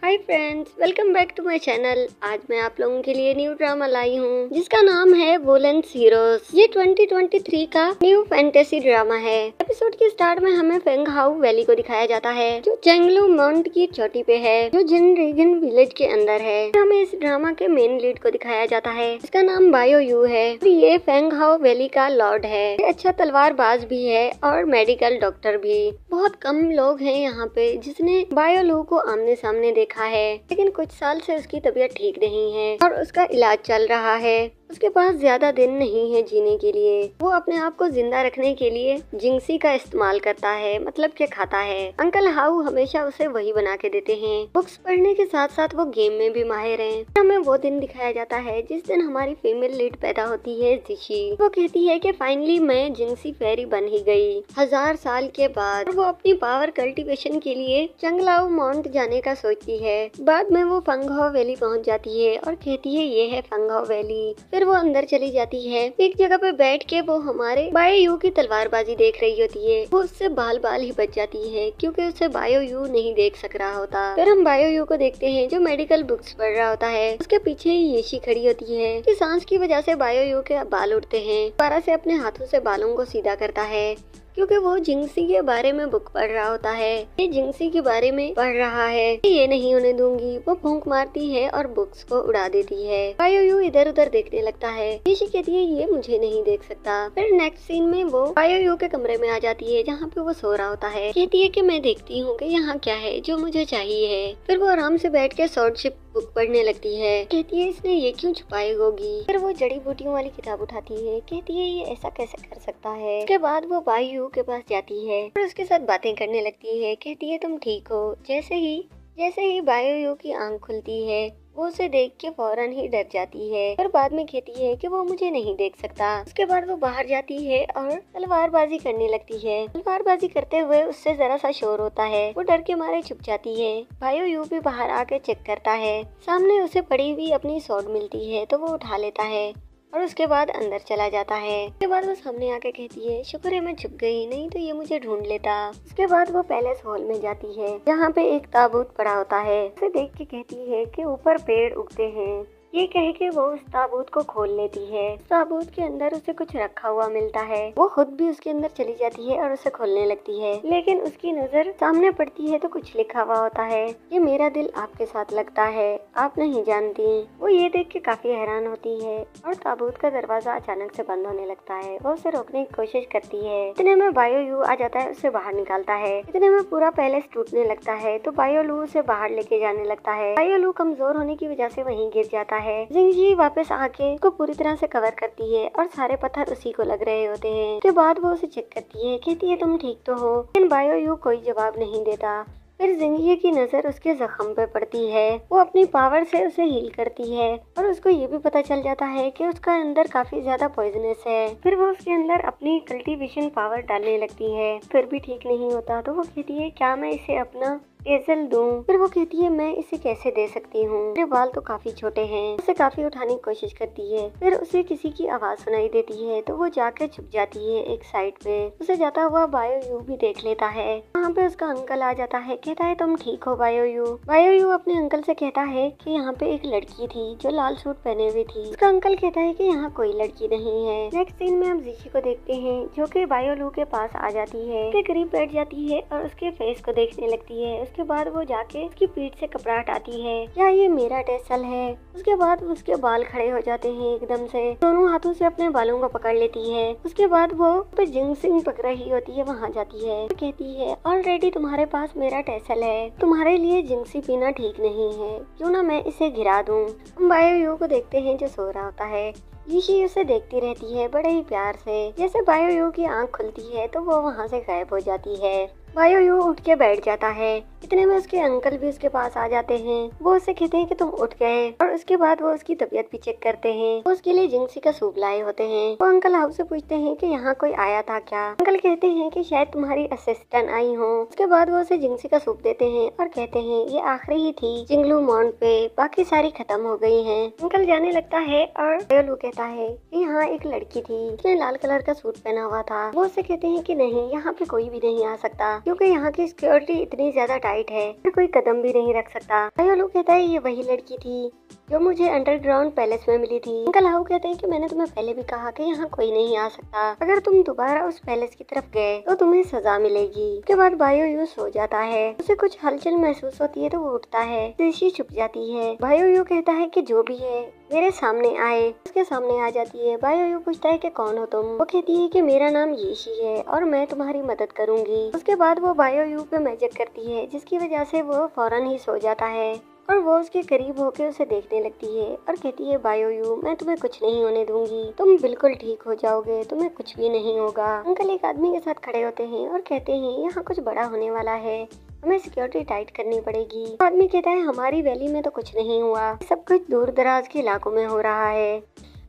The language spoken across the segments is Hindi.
Hi friends, welcome back to my channel. आज मैं आप लोगों के लिए न्यू ड्रामा लाई हूँ जिसका नाम है वोलेंस हीरोज। ये 2023 का न्यू फैंटेसी ड्रामा है। एपिसोड के स्टार्ट में हमें फेंग हाउ वैली को दिखाया जाता है जो चेंगलू माउंट की चोटी पे है, जो जिन रीगन विलेज के अंदर है। हमें इस ड्रामा के मेन लीड को दिखाया जाता है जिसका नाम बायो यू है। ये फेंग हाउ वैली का लॉर्ड है। ये अच्छा तलवारबाज भी है और मेडिकल डॉक्टर भी। बहुत कम लोग हैं यहाँ पे जिसने बायो लू को आमने सामने देखा है, लेकिन कुछ साल से उसकी तबीयत ठीक नहीं है और उसका इलाज चल रहा है। उसके पास ज्यादा दिन नहीं है जीने के लिए। वो अपने आप को जिंदा रखने के लिए जिंक्सी का इस्तेमाल करता है, मतलब कि खाता है। अंकल हाउ हमेशा उसे वही बना के देते हैं। बुक्स पढ़ने के साथ साथ वो गेम में भी माहिर हैं। हमें वो दिन दिखाया जाता है जिस दिन हमारी फीमेल लीड पैदा होती है, जिशी। वो कहती है कि फाइनली मैं जिंक्सी फेरी बन ही गई 1000 साल के बाद। वो अपनी पावर कल्टीवेशन के लिए चंगलाओ माउंट जाने का सोचती है। बाद में वो फंगहाओ वैली पहुंच जाती है और कहती है ये है फंगहाओ वैली। फिर वो अंदर चली जाती है। एक जगह पे बैठ के वो हमारे बायो यू की तलवारबाजी देख रही होती है। वो उससे बाल बाल ही बच जाती है क्योंकि उसे बायो यू नहीं देख सक रहा होता। फिर हम बायो यू को देखते हैं जो मेडिकल बुक्स पढ़ रहा होता है। उसके पीछे ही येशी खड़ी होती है कि सांस की वजह से बायो यू के बाल उड़ते हैं। दोबारा से अपने हाथों से बालों को सीधा करता है क्योंकि वो जिंक्सी के बारे में बुक पढ़ रहा होता है। ये जिंक्सी के बारे में पढ़ रहा है। ये नहीं होने दूंगी। वो फूंक मारती है और बुक्स को उड़ा देती है। बायो यू इधर उधर देखने लगता है। येशी कहती है ये मुझे नहीं देख सकता। फिर नेक्स्ट सीन में वो बायो यू के कमरे में आ जाती है जहाँ पे वो सो रहा होता है। कहती है कि मैं देखती हूँ कि यहाँ क्या है जो मुझे चाहिए है। फिर वो आराम से बैठ के स्वॉर्डशिप बुक पढ़ने लगती है। कहती है इसने ये क्यों छुपाई होगी। फिर वो जड़ी बूटियों वाली किताब उठाती है। कहती है ये ऐसा कैसे कर सकता है। उसके बाद वो बायो के पास जाती है और उसके साथ बातें करने लगती है। कहती है तुम ठीक हो। जैसे ही बायो यू की आंख खुलती है वो उसे देख के फौरन ही डर जाती है। फिर बाद में कहती है कि वो मुझे नहीं देख सकता। उसके बाद वो बाहर जाती है और तलवारबाजी करने लगती है। तलवारबाजी करते हुए उससे जरा सा शोर होता है। वो डर के मारे छुप जाती है। बायो यू भी बाहर आके चेक करता है। सामने उसे पड़ी हुई अपनी स्वॉर्ड मिलती है तो वो उठा लेता है और उसके बाद अंदर चला जाता है। उसके बाद वो सामने आके कहती है शुक्र है मैं छुप गई, नहीं तो ये मुझे ढूंढ लेता। उसके बाद वो पैलेस हॉल में जाती है जहाँ पे एक ताबूत पड़ा होता है। उसे देख के कहती है कि ऊपर पेड़ उगते हैं। ये कह के वो उस ताबूत को खोल लेती है। ताबूत के अंदर उसे कुछ रखा हुआ मिलता है। वो खुद भी उसके अंदर चली जाती है और उसे खोलने लगती है, लेकिन उसकी नजर सामने पड़ती है तो कुछ लिखा हुआ होता है, ये मेरा दिल आपके साथ लगता है, आप नहीं जानती। वो ये देख के काफी हैरान होती है और ताबूत का दरवाजा अचानक से बंद होने लगता है। वो उसे रोकने की कोशिश करती है। इतने में बायो यू आ जाता है, उसे बाहर निकालता है। इतने में पूरा पैलेस टूटने लगता है तो बायो लू उसे बाहर लेके जाने लगता है। बायो लू कमजोर होने की वजह से वहीं गिर जाता है। जिंजी वापस आके उसको पूरी तरह से कवर करती है और सारे पत्थर उसी को लग रहे होते हैं। उसके बाद वो उसे चेक करती है। कहती है तुम ठीक तो हो, लेकिन बायो यू कोई जवाब नहीं देता। फिर जिंजी की नजर उसके जख्म पे पड़ती है। वो अपनी पावर से उसे हील करती है और उसको ये भी पता चल जाता है कि उसका अंदर काफी ज्यादा पॉइजनस है। फिर वो उसके अंदर अपनी कल्टीवेशन पावर डालने लगती है, फिर भी ठीक नहीं होता तो वो कहती है क्या मैं इसे अपना एजल दूं। फिर वो कहती है मैं इसे कैसे दे सकती हूँ, मेरे बाल तो काफी छोटे हैं। उसे काफी उठाने की कोशिश करती है। फिर उसे किसी की आवाज सुनाई देती है तो वो जाकर छुप जाती है एक साइड पे। उसे जाता हुआ बायो यू भी देख लेता है। वहाँ पे उसका अंकल आ जाता है। कहता है तुम ठीक हो बायो यू। बायो यू अपने अंकल से कहता है कि यहाँ पे एक लड़की थी जो लाल सूट पहने हुई थी। उसका अंकल कहता है कि यहाँ कोई लड़की नहीं है। नेक्स्ट सीन में हम जिशी को देखते हैं जो कि बायो लू के पास आ जाती है, उसके करीब बैठ जाती है और उसके फेस को देखने लगती है। उसके बाद वो जाके उसकी पीठ से कपड़ा हटाती है। क्या ये मेरा टेसल है। उसके बाद उसके बाल खड़े हो जाते हैं एकदम से। दोनों हाथों से अपने बालों को पकड़ लेती है। उसके बाद वो जिंक्सिंग पक रही होती है, वहाँ जाती है। कहती है ऑलरेडी तुम्हारे पास मेरा टेसल है, तुम्हारे लिए जिंक्सी पीना ठीक नहीं है, क्यों ना मैं इसे गिरा दूं। हम बायो यू को देखते हैं जो सो रहा होता है। यीशी उसे देखती रहती है बड़े ही प्यार से। जैसे बायो यू की आंख खुलती है तो वो वहाँ से गायब हो जाती है। बायो यू उठ के बैठ जाता है। इतने में उसके अंकल भी उसके पास आ जाते हैं। वो उससे कहते हैं कि तुम उठ गए और उसके बाद वो उसकी तबीयत भी चेक करते हैं। वो उसके लिए जिंक्सी का सूप लाए होते हैं। वो अंकल हाउस से पूछते हैं कि यहाँ कोई आया था क्या। अंकल कहते हैं कि शायद तुम्हारी असिस्टेंट आई हो। उसके बाद वो उसे जिंक्सी का सूप देते हैं और कहते हैं ये आखिरी ही थी जिंगलू माउंट पे, बाकी सारी खत्म हो गई है। अंकल जाने लगता है और बायो कहता है कि यहाँ एक लड़की थी, उसने लाल कलर का सूट पहना हुआ था। वो उससे कहते हैं कि नहीं, यहाँ पे कोई भी नहीं आ सकता। क्योंकि यहाँ की सिक्योरिटी इतनी ज्यादा टाइट है कि कोई कदम भी नहीं रख सकता। भाई कहता है ये वही लड़की थी जो मुझे अंडरग्राउंड पैलेस में मिली थी। अंकल हाउ कहते हैं कि मैंने तुम्हें पहले भी कहा कि यहाँ कोई नहीं आ सकता। अगर तुम दोबारा उस पैलेस की तरफ गए तो तुम्हें सजा मिलेगी। उसके बाद बायो सो जाता है। उसे कुछ हलचल महसूस होती है तो वो उठता है। ऋषि छुप जाती है। बायो कहता है कि जो भी है मेरे सामने आए। उसके सामने आ जाती है। बायो पूछता है कि कौन हो तुम। वो कहती है कि मेरा नाम येशी है और मैं तुम्हारी मदद करूंगी। उसके बाद वो बायो पे मैजिक करती है जिसकी वजह से वो फौरन ही सो जाता है और वो उसके करीब होकर उसे देखने लगती है और कहती है बायो मैं तुम्हें कुछ नहीं होने दूंगी, तुम बिल्कुल ठीक हो जाओगे, तुम्हें कुछ भी नहीं होगा। अंकल एक आदमी के साथ खड़े होते हैं और कहते हैं यहाँ कुछ बड़ा होने वाला है, हमें सिक्योरिटी टाइट करनी पड़ेगी। आदमी कहता है हमारी वैली में तो कुछ नहीं हुआ, सब कुछ दूर दराज के इलाकों में हो रहा है।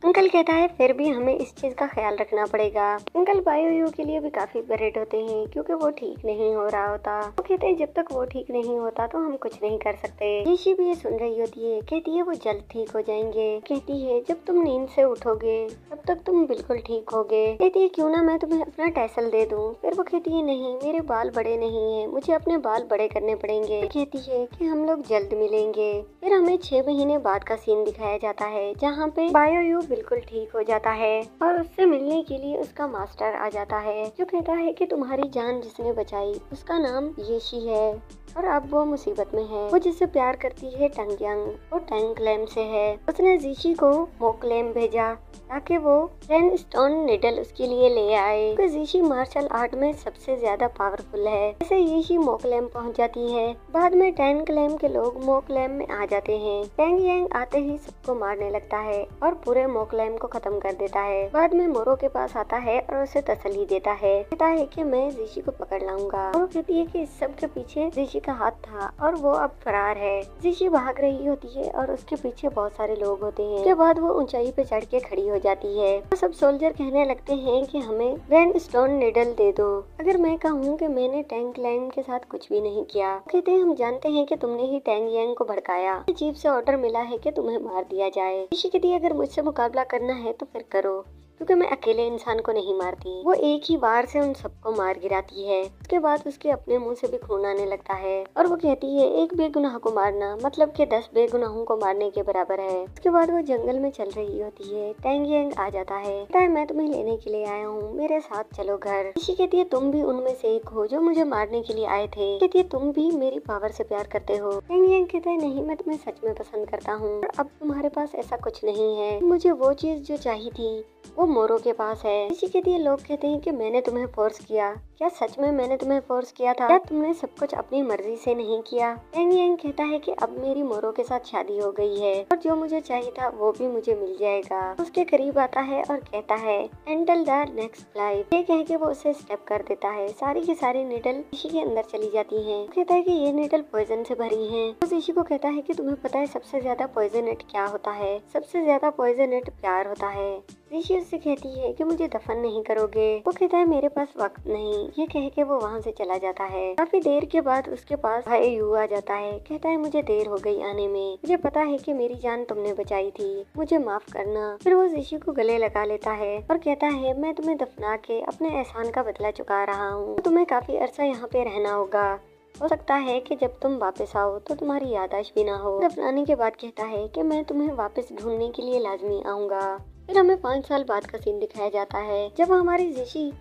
अंकल कहता है फिर भी हमें इस चीज का ख्याल रखना पड़ेगा। अंकल बायो के लिए भी काफी वरीड होते हैं क्योंकि वो ठीक नहीं हो रहा होता। वो कहते हैं जब तक वो ठीक नहीं होता तो हम कुछ नहीं कर सकते। येशी भी ये सुन रही होती है। कहती है वो जल्द ठीक हो जाएंगे। कहती है जब तुम नींद से उठोगे तब तक तुम बिल्कुल ठीक होगे। कहती है क्यों ना मैं तुम्हें अपना टैसल दे दूं। फिर वो कहती है नहीं मेरे बाल बड़े नहीं है, मुझे अपने बाल बड़े करने पड़ेंगे। कहती है कि हम लोग जल्द मिलेंगे। फिर हमें 6 महीने बाद का सीन दिखाया जाता है जहाँ पे बायो बिल्कुल ठीक हो जाता है और उससे मिलने के लिए उसका मास्टर आ जाता है जो कहता है कि तुम्हारी जान जिसने बचाई उसका नाम येशी है और अब वो मुसीबत में है। वो जिससे प्यार करती है टंगयांग, वो टैंगक्लेम से है। उसने जीशी को मोक्लेम भेजा ताकि वो रेन स्टोन निडल उसके लिए ले आए क्योंकि जीशी मार्शल आर्ट में सबसे ज्यादा पावरफुल है। ऐसे येशी मोक्लेम पहुंच जाती है। बाद में टैंगक्लेम के लोग मोक्लेम में आ जाते हैं। टैंगयांग आते ही सबको मारने लगता है और पूरे मोक्लेम को खत्म कर देता है। बाद में मोरो के पास आता है और उसे तसल्ली देता है, कहता है कि मैं जीशी को पकड़ लाऊंगा। वो कहती है कि इस सब के पीछे जीशी का हाथ था और वो अब फरार है। जीशी भाग रही होती है और उसके पीछे बहुत सारे लोग होते हैं। उसके बाद वो ऊंचाई पे चढ़ के खड़ी हो जाती है। तो सब सोल्जर कहने लगते हैं कि हमें रेन स्टोन निडल दे दो अगर मैं कहूँ कि मैंने टैंगक्लेम के साथ कुछ भी नहीं किया। कहते हैं हम जानते हैं कि तुमने ही टैंगयांग को भड़काया, चीफ से ऑर्डर मिला है कि तुम्हें मार दिया जाए। जीशी कहती है अगर मुझसे मुकाबला करना है तो फिर करो क्योंकि मैं अकेले इंसान को नहीं मारती। वो एक ही बार से उन सबको मार गिराती है। उसके बाद उसके अपने मुंह से भी खून आने लगता है और वो कहती है एक बेगुनाह को मारना मतलब कि 10 बेगुनाहों को मारने के बराबर है। उसके बाद वो जंगल में चल रही होती है। टैंगयांग आ जाता है, कहता है मैं तुम्हें लेने के लिए आया हूँ, मेरे साथ चलो घर। ऋषि कहती है तुम भी उनमें से एक हो जो मुझे मारने के लिए आए थे। कहती है तुम भी मेरी पावर से प्यार करते हो। टैंगयांग कहता है नहीं मैं तुम्हें सच में पसंद करता हूँ और अब तुम्हारे पास ऐसा कुछ नहीं है। मुझे वो चीज जो चाहिए थी वो मोरो के पास है। ऋषि कहती है लोग कहते हैं कि मैंने तुम्हें फोर्स किया, क्या सच में मैंने तुम्हें फोर्स किया था? क्या तुमने सब कुछ अपनी मर्जी से नहीं किया? टैंगयांग कहता है कि अब मेरी मोरो के साथ शादी हो गई है और जो मुझे चाहिए था वो भी मुझे मिल जाएगा। उसके करीब आता है और कहता है एंटल द नेक्स्ट लाइफ। ये कह के वो उसे स्टेप कर देता है। सारी की सारी निडल ऋषि के अंदर चली जाती है। कहता है कि ये निडल पॉइजन से भरी है। उस ऋषि को कहता है कि तुम्हें पता है सबसे ज्यादा पॉइजनेट क्या होता है? सबसे ज्यादा पॉइजनेट प्यार होता है। ऋषि उससे कहती है कि मुझे दफन नहीं करोगे? वो कहता है मेरे पास वक्त नहीं। ये कह के वो वहाँ से चला जाता है। काफी देर के बाद उसके पास भाई यू आ जाता है। कहता है मुझे देर हो गई आने में, मुझे पता है कि मेरी जान तुमने बचाई थी, मुझे माफ करना। फिर वो ऋषि को गले लगा लेता है और कहता है मैं तुम्हें दफना के अपने एहसान का बदला चुका रहा हूँ, तुम्हें काफी अरसा यहाँ पे रहना होगा। हो सकता है कि जब तुम वापस आओ तो तुम्हारी याददाश्त भी ना हो। दफनाने के बाद कहता है कि मैं तुम्हें वापस ढूंढने के लिए लाजमी आऊंगा। फिर हमें 5 साल बाद का सीन दिखाया जाता है जब हमारी ऋषि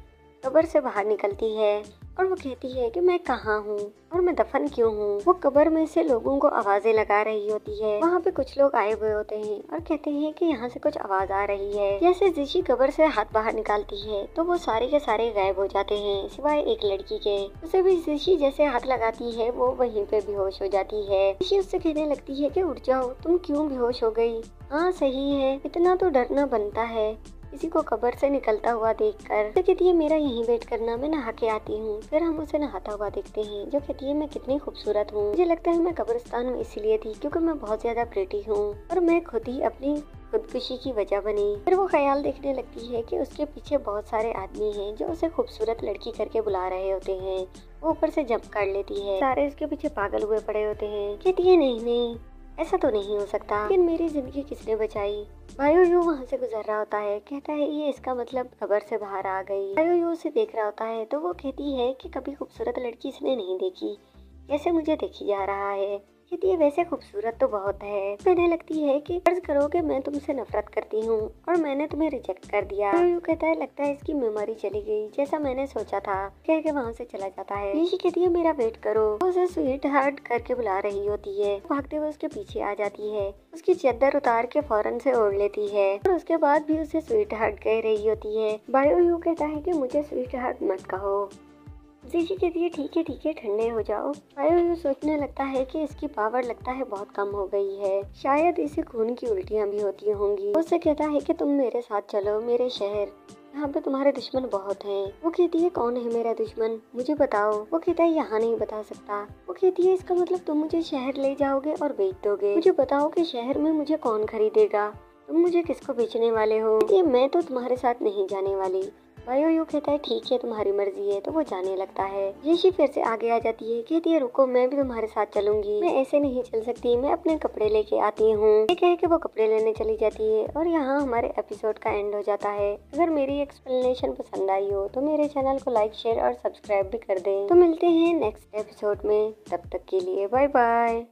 कब्र से बाहर निकलती है और वो कहती है कि मैं कहाँ हूँ और मैं दफन क्यों हूँ। वो कब्र में से लोगों को आवाजें लगा रही होती है। वहाँ पे कुछ लोग आए हुए होते हैं और कहते हैं कि यहाँ से कुछ आवाज आ रही है। जैसे ऋषि कब्र से हाथ बाहर निकालती है तो वो सारे के सारे गायब हो जाते हैं सिवाय एक लड़की के। उसे भी ऋषि जैसे हाथ लगाती है वो वहीं पे बेहोश हो जाती है। ऋषि उससे कहने लगती है कि उठ जाओ, तुम क्यों बेहोश हो गई? हाँ सही है, इतना तो डरना बनता है किसी को कब्र से निकलता हुआ देखकर। तो कहती है मेरा यहीं वेट करना, मैं नहा के आती हूँ। फिर हम उसे नहाता हुआ देखते हैं जो कहती है मैं कितनी खूबसूरत हूँ। मुझे लगता है मैं कब्रिस्तान में इसलिए थी क्योंकि मैं बहुत ज्यादा प्रेटी हूँ और मैं खुद ही अपनी खुदकुशी की वजह बनी। फिर वो ख्याल देखने लगती है कि उसके पीछे बहुत सारे आदमी हैं जो उसे खूबसूरत लड़की करके बुला रहे होते हैं। वो ऊपर से जंप कर लेती है, सारे उसके पीछे पागल हुए पड़े होते हैं। कहती है नहीं नहीं ऐसा तो नहीं हो सकता, लेकिन मेरी जिंदगी किसने बचाई। बायो यू वहाँ से गुजर रहा होता है, कहता है ये इसका मतलब खबर से बाहर आ गई। बायो यू उसे देख रहा होता है तो वो कहती है कि कभी खूबसूरत लड़की इसने नहीं देखी, कैसे मुझे देखी जा रहा है। कहती है वैसे खूबसूरत तो बहुत है। कहने लगती है कि फर्ज करो कि मैं तुमसे नफरत करती हूँ और मैंने तुम्हें रिजेक्ट कर दिया। तो यू कहता है लगता है इसकी मेमोरी चली गई, जैसा मैंने सोचा था। कह के वहाँ से चला जाता है। ऋषि कहती है मेरा वेट करो। वो उसे स्वीट हार्ट करके बुला रही होती है। भागते हुए उसके पीछे आ जाती है, उसकी चादर उतार के फौरन से ओढ़ लेती है और उसके बाद भी उसे स्वीट हार्ट कह रही होती है। बायो यू कहता है कि मुझे स्वीट हार्ट मत कहो। जीजी कहती है ठीक है ठंडे हो जाओ। बायो यू सोचने लगता है कि इसकी पावर लगता है बहुत कम हो गई है, शायद इसे खून की उल्टियां भी होती होंगी। उससे कहता है कि तुम मेरे साथ चलो मेरे शहर, यहाँ पे तुम्हारे दुश्मन बहुत हैं। वो कहती है कौन है मेरा दुश्मन, मुझे बताओ। वो कहता है यहाँ नहीं बता सकता। वो कहती है इसका मतलब तुम मुझे शहर ले जाओगे और बेच दोगे। मुझे बताओ कि शहर में मुझे कौन खरीदेगा, तुम मुझे किसको बेचने वाले हो। ये मैं तो तुम्हारे साथ नहीं जाने वाली। बायो यू कहता है ठीक है तुम्हारी मर्जी है, तो वो जाने लगता है। येशी फिर से आगे आ जाती है, कहती है रुको मैं भी तुम्हारे साथ चलूंगी, मैं ऐसे नहीं चल सकती, मैं अपने कपड़े लेके आती हूँ। ये कह के वो कपड़े लेने चली जाती है और यहाँ हमारे एपिसोड का एंड हो जाता है। अगर मेरी एक्सप्लेनेशन पसंद आई हो तो मेरे चैनल को लाइक शेयर और सब्सक्राइब भी कर दें। तो मिलते हैं नेक्स्ट एपिसोड में, तब तक के लिए बाय बाय।